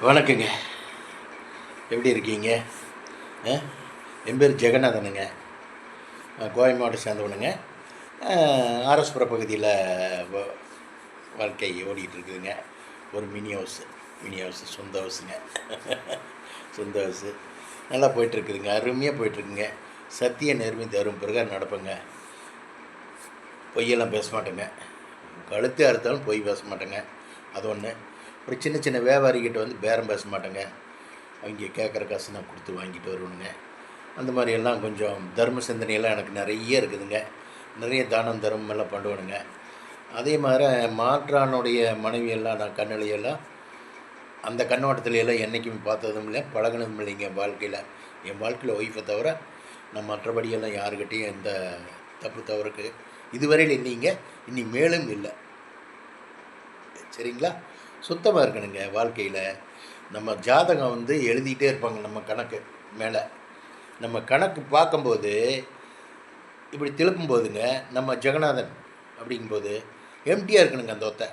வணக்கங்க. எப்படி இருக்கீங்க? என் பேர் ஜெகநாதனுங்க. கோவை மாவட்டம் சேர்ந்தவனுங்க. ஆர்எஸ்புரம் பகுதியில் வாழ்க்கை ஓடிக்கிட்டு இருக்குதுங்க. ஒரு மினி ஹவுஸு சொந்த ஹவுஸுங்க. சொந்த ஹவுஸு நல்லா போயிட்டுருக்குதுங்க. அருமையாக போயிட்டுருக்குங்க. சத்திய நேர்மை தரும் பிறகு நடப்பேங்க. பொய்யெல்லாம் பேச மாட்டேங்க. கழுத்து அறுத்தாலும் பொய் பேச மாட்டேங்க. அது ஒன்று. ஒரு சின்ன சின்ன வியாபாரிகிட்ட வந்து பேரம் பேச மாட்டேங்க. அவங்க கேட்குற காசு நான் கொடுத்து வாங்கிட்டு வருவேனுங்க. அந்த மாதிரியெல்லாம் கொஞ்சம் தர்ம சிந்தனையெல்லாம் எனக்கு நிறைய இருக்குதுங்க. நிறைய தானம் தர்மம் எல்லாம் பண்ணுவேனுங்க. அதே மாதிரி மாற்றானுடைய மனைவியெல்லாம் நான் கண்ணிலையெல்லாம் அந்த கண்ணோட்டத்துலையெல்லாம் என்றைக்குமே பார்த்ததும் இல்லை, பழகினதும் இல்லைங்க. என் வாழ்க்கையில் ஒய்ஃபை தவிர நான் மற்றபடியெல்லாம் யாருக்கிட்டேயும் எந்த தப்பு தவறுக்கு இதுவரையில் இல்லைங்க. இனி மேலும் இல்லை. சரிங்களா? சுத்தமாக இருக்கணுங்க. வாழ்க்கையில் நம்ம ஜாதகம் வந்து எழுதிக்கிட்டே இருப்பாங்க. நம்ம கணக்கு மேலே நம்ம கணக்கு பார்க்கும்போது இப்படி திருப்பும் போதுங்க, நம்ம ஜெகநாதன் அப்படிங்கும்போது எம்டியாக இருக்கணுங்க. அந்த ஒத்தை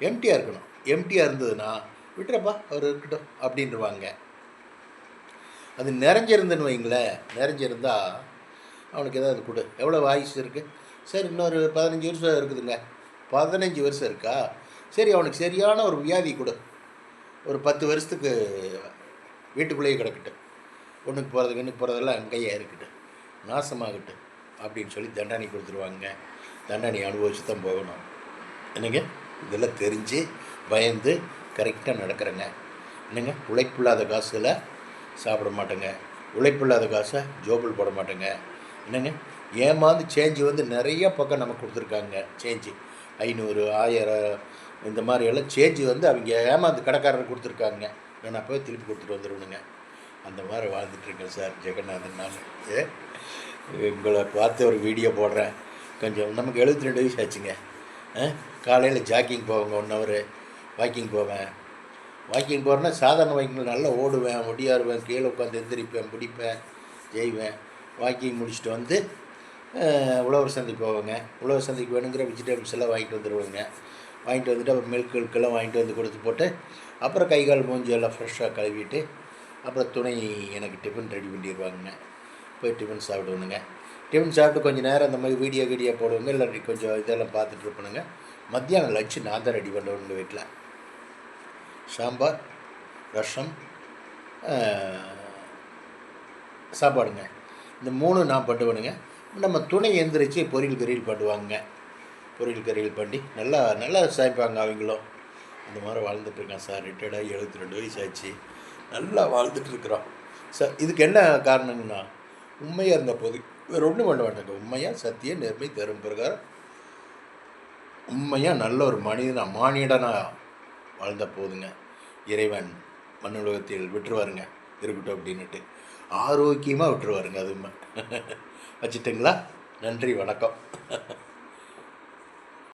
எம்டியாக இருக்கணும். எம்டியாக இருந்ததுன்னா விட்டுறப்பா அவர் இருக்கட்டும் அப்படின்ட்டுருவாங்க. அது நிறைஞ்சிருந்துன்னு வைங்களேன். நிறைஞ்சிருந்தால் அவனுக்கு ஏதாவது கொடு. எவ்வளோ ஆயுசு இருக்குது? சரி, இன்னொரு 15 வருஷம் இருக்குதுங்க. 15 வருஷம் இருக்கா? சரி, அவனுக்கு சரியான ஒரு வியாதி கொடு. ஒரு 10 வருஷத்துக்கு வீட்டுக்குள்ளேயே கிடக்கட்டும். ஒன்றுக்கு போகிறதுக்கு இன்னுக்கு போகிறதெல்லாம் அங்கேயே இருக்கட்டும், நாசமாகட்டும் அப்படின்னு சொல்லி தண்டனை கொடுத்துருவாங்க. தண்டனை அனுபவிச்சு தான் போகணும். என்னங்க, இதெல்லாம் தெரிஞ்சு பயந்து கரெக்டாக நடக்கிறேங்க. என்னங்க, உழைப்பில்லாத காசில் சாப்பிட மாட்டேங்க. உழைப்பில்லாத காசை ஜோபில் போட மாட்டேங்க. என்னங்க, ஏமாந்து சேஞ்சு வந்து நிறைய பக்கம் நமக்கு கொடுத்துருக்காங்க. சேஞ்சு 500, 1000 இந்த மாதிரியெல்லாம் சேஞ்சு வந்து அவங்க ஏமாந்து கடைக்காரர் கொடுத்துருக்காங்க. நான் போய் திருப்பி கொடுத்துட்டு வந்துடுவேனுங்க. அந்த மாதிரி வாழ்ந்துட்டுருக்கேன் சார் ஜெகநாதன். நான் உங்களை பார்த்து ஒரு வீடியோ போடுறேன். கொஞ்சம் நமக்கு 72 வயசு ஆச்சுங்க. காலையில் ஜாக்கிங் போவேங்க, 1 ஹவர் வாக்கிங் போவேன். வாக்கிங் போகிறேன்னா சாதாரண வாக்கிங் நல்லா ஓடுவேன், ஒடியாருவேன், கீழே உட்காந்து எந்திரிப்பேன், பிடிப்பேன், ஜெய்வேன். வாக்கிங் முடிச்சுட்டு வந்து உழவர் சந்தைக்கு போவேங்க. உழவர் சந்தைக்கு வேணுங்கிற வெஜிடபிள்ஸ் எல்லாம் வாங்கிட்டு வந்துடுவேங்க. வாங்கிட்டு வந்துட்டு அப்புறம் மில்க்குக்கெல்லாம் வாங்கிட்டு வந்து கொடுத்து போட்டு அப்புறம் கை கால் மூஞ்சி எல்லாம் ஃப்ரெஷ்ஷாக கழுவிட்டு அப்புறம் துணை எனக்கு டிஃபன் ரெடி பண்ணிடுவாங்க. போய் டிஃபன் சாப்பிடுவேனுங்க. டிஃபன் சாப்பிட்டு கொஞ்சம் நேரம் அந்த மாதிரி வீடியோ போடுவாங்க. இல்லை கொஞ்சம் இதெல்லாம் பார்த்துட்டு இருப்பேனுங்க. மத்தியானம் லஞ்சு நான் தான் ரெடி பண்ணுவேன். வீட்டில் சாம்பார், ரசம், சாப்பாடுங்க. இந்த 3 நான் பண்ணுவேனுங்க. நம்ம துணை எந்திரிச்சு பொரியல் பண்ணுவாங்க. பொரியல் பண்ணி நல்லா சமைப்பாங்க அவங்களும். அந்த மாதிரி வாழ்ந்துட்டுருக்கேன் சார். ரிட்டையர்டாக 72 வயசு ஆச்சு. நல்லா வாழ்ந்துட்டுருக்குறோம் சார். இதுக்கு என்ன காரணங்கன்னா, உண்மையாக இருந்த போது வேறு ஒன்றும் பண்ண மாட்டாங்க. உண்மையாக சத்திய நேர்மை தரும் பிரகாரம் உண்மையாக நல்ல ஒரு மானிடனாக வாழ்ந்த போதுங்க இறைவன் மண்ணுலகத்தில் விட்டுருவாருங்க. இருக்கட்டும் அப்படின்னுட்டு ஆரோக்கியமாக விட்டுருவாருங்க. அது வச்சுட்டுங்களா? நன்றி, வணக்கம்.